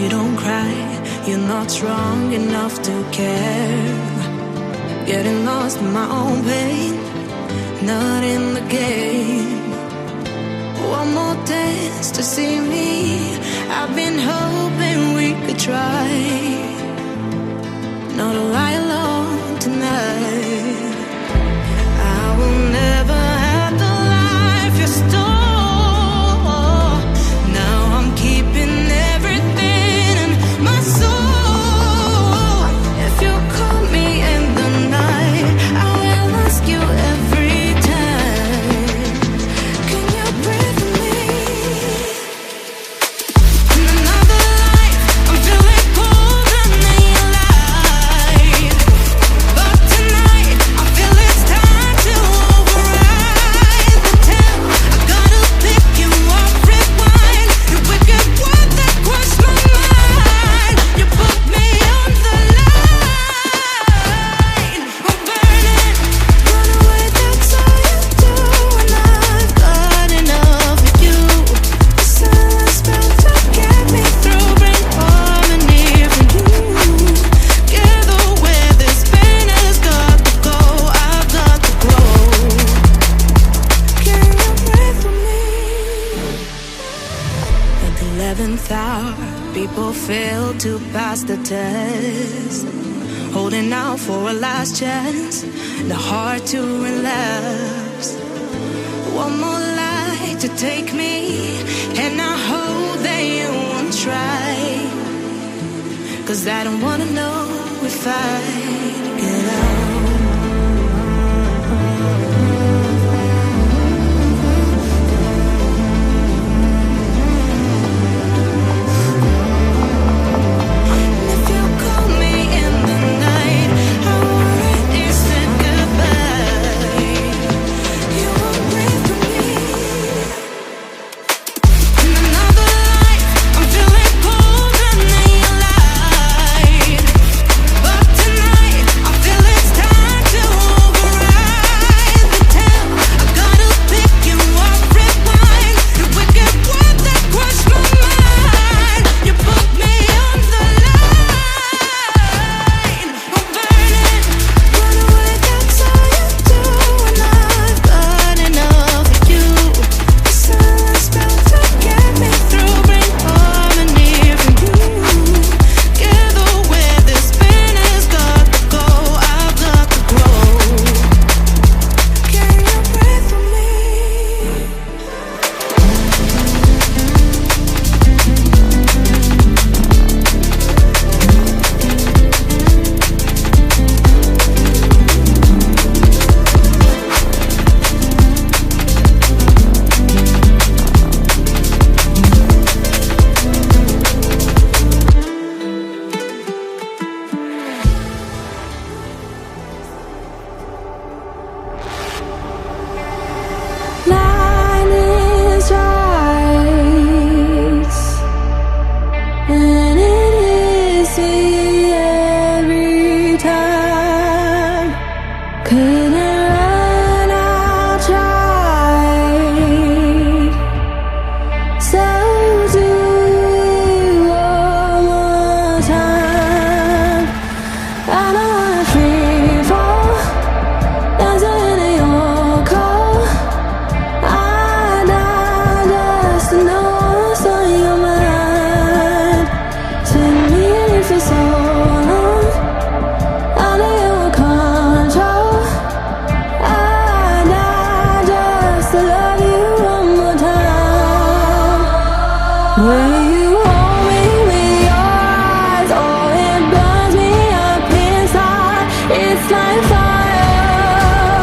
Baby, don't cry, you're not strong enough to care. Getting lost in my own pain, not in the game. One more dance to see me, I've been hoping we could try. Not a lie alone tonight. I will never have the life you stole. Now I'm keeping everything in my soul. If you call me in the night, I will ask you every time, can you breathe with me? In another life, I'm feeling cold and then light. But tonight, I feel it's time to override the temp. I gotta pick you up, rewind. Your wicked word that crushed my mind. You put me on the line. I'm burning, run away, that's all you do. And I've got enough of you. The silence spell to get me through, bring harmony for you. Together where this pain has got to go, I've got to grow. Can you breathe with me? At the 11th hour, people fail to pass the test. Holding out for a last chance, the heart to relapse. One more light to take me, and I hope that you won't try. 'Cause I don't wanna know if I get out. If you call me in the night, I already said goodbye. You won't breathe with me. In another life, I'm feeling cold and then light. But tonight, I feel it's time to override the temp. I gotta pick you up, rewind. Your wicked word that crushed my mind. You put me on the line. I'm burning, run away, that's all you do. And I've got enough of you. The silence spell to get me through, bring harmony for you. Together where this pain has got to go, I've got to grow. Can you breathe with me? Line is right, and it is me every time. Couldn't run out, tried. So do it one more time. I don't wanna free fall, dancing in your cold. I just know what's on your mind. Spin me for so long, out of your control. I just love you one more time. When you hold me with your eyes, oh, it burns me up inside. It's like fire,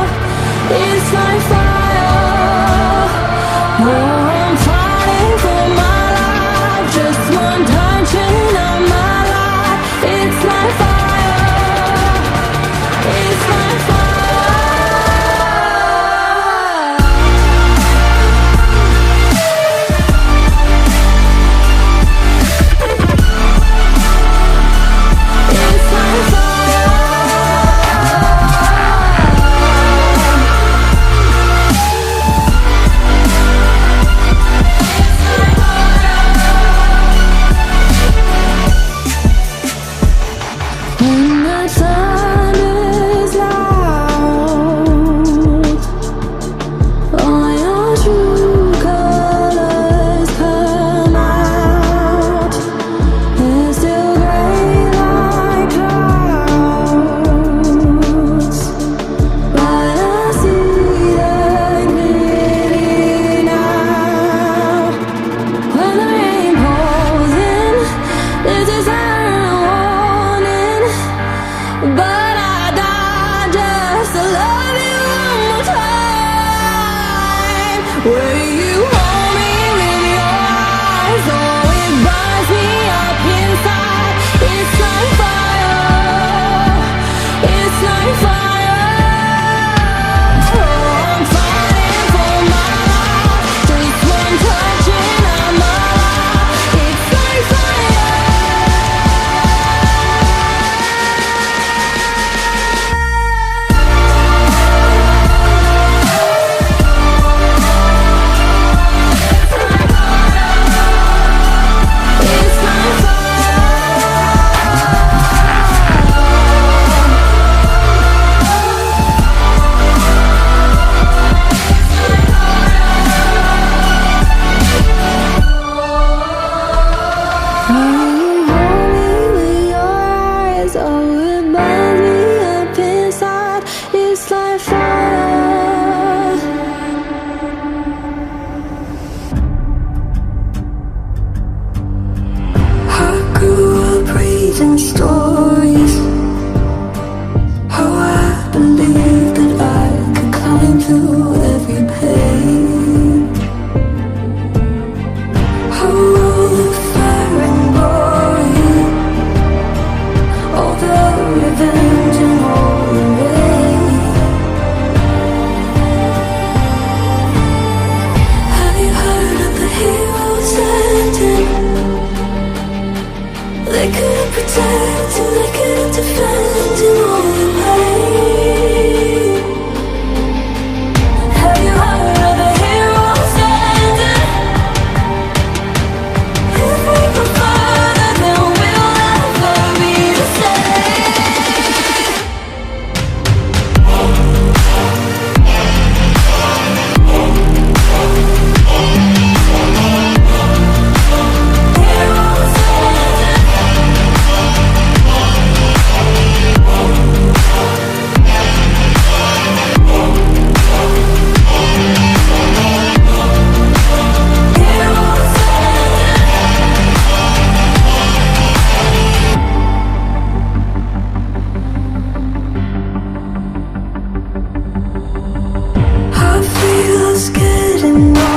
it's like fire. Oh, I'm fighting for my life, just one touching of my life. It's like fire, it's like fire. Will you hold me with your eyes? Oh, it burns me up inside. It's like fire. It's like fire. Oh, I'm fighting for my life. Just one touch and I'm alive. It's like fire. It's like stories, how I believed that I could climb through every pain, how all the fire and glory, all the revenge and all the rain. Have you heard of the heroes ending? They couldn't protect and they couldn't defend in all the pain. Have you heard of the heroes standing? If we go further, then we'll never be the same. Heroes standing. I feel us getting on.